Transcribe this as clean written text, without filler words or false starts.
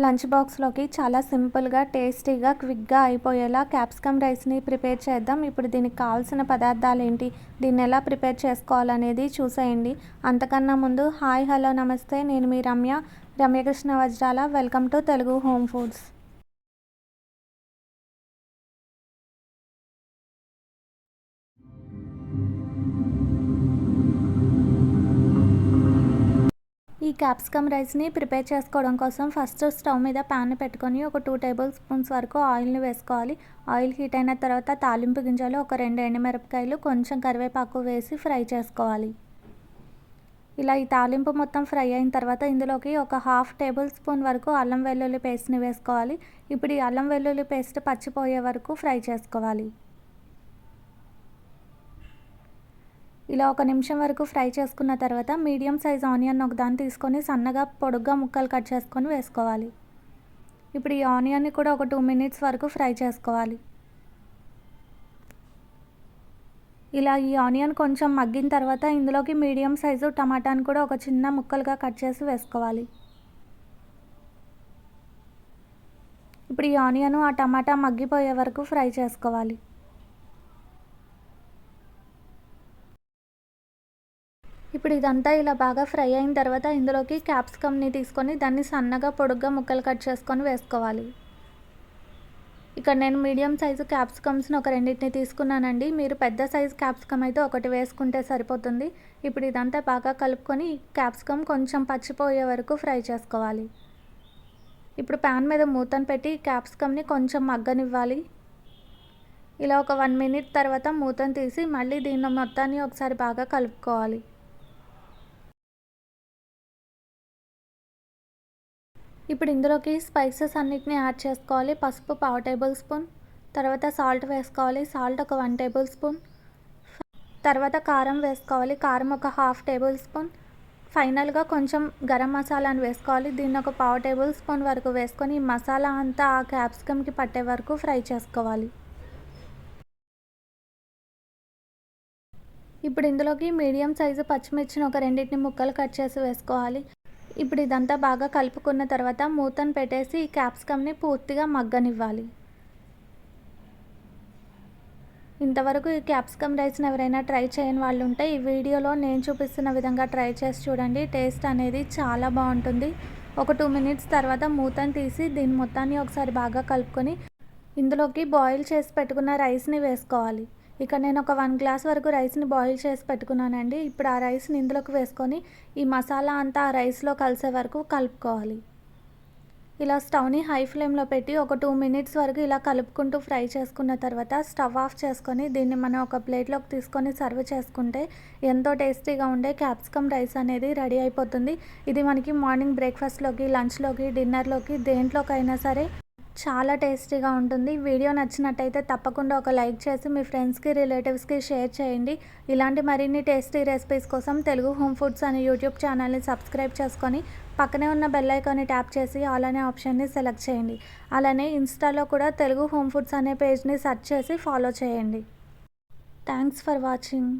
Lunch బాక్స్లోకి చాలా సింపుల్గా టేస్టీగా క్విక్గా అయిపోయేలా క్యాప్సికమ్ రైస్ని ప్రిపేర్ చేద్దాం. ఇప్పుడు దీనికి కావాల్సిన పదార్థాలు ఏంటి, దీన్ని ఎలా ప్రిపేర్ చేసుకోవాలనేది చూసేయండి. అంతకన్నా ముందు హాయ్ హలో నమస్తే, నేను మీ రమ్యకృష్ణ వజ్రాల. Welcome to Telugu home foods. ఈ క్యాప్సికమ్ రైస్ని ప్రిపేర్ చేసుకోవడం కోసం ఫస్ట్ స్టవ్ మీద ప్యాన్ పెట్టుకొని ఒక 2 టేబుల్ స్పూన్స్ వరకు ఆయిల్ని వేసుకోవాలి. ఆయిల్ హీట్ అయిన తర్వాత తాలింపు గింజలు, ఒక 2 ఎండుమిరపకాయలు, కొంచెం కరివేపాకు వేసి ఫ్రై చేసుకోవాలి. ఇలా ఈ తాలింపు మొత్తం ఫ్రై అయిన తర్వాత ఇందులోకి ఒక 1/2 టేబుల్ స్పూన్ వరకు అల్లం వెల్లుల్లి పేస్ట్ని వేసుకోవాలి. ఇప్పుడు ఈ అల్లం వెల్లుల్లి పేస్ట్ పచ్చిపోయే వరకు ఫ్రై చేసుకోవాలి. ఇలా 1 నిమిషం వరకు ఫ్రై చేసుకున్న తర్వాత మీడియం సైజ్ ఆనియన్ ఒకదాన్ని తీసుకొని సన్నగా పొడుగ్గా ముక్కలు కట్ చేసుకొని వేసుకోవాలి. ఇప్పుడు ఈ ఆనియన్ని కూడా ఒక 2 మినిట్స్ వరకు ఫ్రై చేసుకోవాలి. ఇలా ఈ ఆనియన్ కొంచెం మగ్గిన తర్వాత ఇందులోకి మీడియం సైజు టమాటాని కూడా ఒక చిన్న ముక్కలుగా కట్ చేసి వేసుకోవాలి. ఇప్పుడు ఈ ఆనియన్ ఆ టమాటా మగ్గిపోయే వరకు ఫ్రై చేసుకోవాలి. ఇప్పుడు ఇదంతా ఇలా బాగా ఫ్రై అయిన తర్వాత ఇందులోకి క్యాప్సికమ్ని తీసుకొని దాన్ని సన్నగా పొడుగ్గా ముక్కలు కట్ చేసుకొని వేసుకోవాలి. ఇక్కడ నేను మీడియం సైజు క్యాప్సికమ్స్ని ఒక 2 తీసుకున్నానండి. మీరు పెద్ద సైజు క్యాప్సికమ్ అయితే ఒకటి వేసుకుంటే సరిపోతుంది. ఇప్పుడు ఇదంతా బాగా కలుపుకొని క్యాప్సికమ్ కొంచెం పచ్చిపోయే వరకు ఫ్రై చేసుకోవాలి. ఇప్పుడు ప్యాన్ మీద మూతను పెట్టి క్యాప్సికమ్ని కొంచెం మగ్గనివ్వాలి. ఇలా ఒక 1 మినిట్ తర్వాత మూతను తీసి మళ్ళీ దీన్ని మొత్తాన్ని ఒకసారి బాగా కలుపుకోవాలి. ఇప్పుడు ఇందులోకి స్పైసెస్ అన్నిటిని యాడ్ చేసుకోవాలి. పసుపు 1/2 టేబుల్ స్పూన్, తర్వాత సాల్ట్ వేసుకోవాలి. సాల్ట్ ఒక 1 టేబుల్ స్పూన్, తర్వాత కారం వేసుకోవాలి. కారం ఒక 1/2 టేబుల్ స్పూన్. ఫైనల్గా కొంచెం గరం మసాలాను వేసుకోవాలి. దీన్ని ఒక 1/2 టేబుల్ స్పూన్ వరకు వేసుకొని ఈ మసాలా అంతా ఆ క్యాప్సికమ్కి పట్టే వరకు ఫ్రై చేసుకోవాలి. ఇప్పుడు ఇందులోకి మీడియం సైజు పచ్చిమిర్చిని ఒక 2 ముక్కలు కట్ చేసి వేసుకోవాలి. ఇప్పుడు ఇదంతా బాగా కలుపుకున్న తర్వాత మూతను పెట్టేసి ఈ క్యాప్సికమ్ని పూర్తిగా మగ్గనివ్వాలి. ఇంతవరకు ఈ క్యాప్సికమ్ రైస్ని ఎవరైనా ట్రై చేయని వాళ్ళు ఉంటే ఈ వీడియోలో నేను చూపిస్తున్న విధంగా ట్రై చేసి చూడండి. టేస్ట్ అనేది చాలా బాగుంటుంది. ఒక 2 మినిట్స్ తర్వాత మూతను తీసి దీన్ని మొత్తాన్ని ఒకసారి బాగా కలుపుకొని ఇందులోకి బాయిల్ చేసి పెట్టుకున్న రైస్ని వేసుకోవాలి. ఇక్కడ నేను ఒక 1 గ్లాస్ వరకు రైస్ని బాయిల్ చేసి పెట్టుకున్నానండి. ఇప్పుడు ఆ రైస్ని ఇందులోకి వేసుకొని ఈ మసాలా అంతా ఆ రైస్లో కలిసే వరకు కలుపుకోవాలి. ఇలా స్టవ్ని హై ఫ్లేమ్లో పెట్టి ఒక 2 మినిట్స్ వరకు ఇలా కలుపుకుంటూ ఫ్రై చేసుకున్న తర్వాత స్టవ్ ఆఫ్ చేసుకొని దీన్ని మనం ఒక ప్లేట్లోకి తీసుకొని సర్వ్ చేసుకుంటే ఎంతో టేస్టీగా ఉండే క్యాప్సికమ్ రైస్ అనేది రెడీ అయిపోతుంది. ఇది మనకి మార్నింగ్ బ్రేక్ఫాస్ట్లోకి, లంచ్లోకి, డిన్నర్లోకి దేంట్లోకైనా సరే చాలా టేస్టీగా ఉంటుంది. వీడియో నచ్చినట్టయితే తప్పకుండా ఒక లైక్ చేసి మీ ఫ్రెండ్స్కి, రిలేటివ్స్కి షేర్ చేయండి. ఇలాంటి మరిన్ని టేస్టీ రెసిపీస్ కోసం తెలుగు హోమ్ ఫుడ్స్ అనే యూట్యూబ్ ఛానల్ని సబ్స్క్రైబ్ చేసుకొని పక్కనే ఉన్న బెల్ ఐకాన్ని ట్యాప్ చేసి ఆల్ అనే ఆప్షన్ని సెలెక్ట్ చేయండి. అలానే ఇన్స్టాలో కూడా తెలుగు హోమ్ ఫుడ్స్ అనే పేజ్ని సెర్చ్ చేసి ఫాలో చేయండి. Thanks for watching.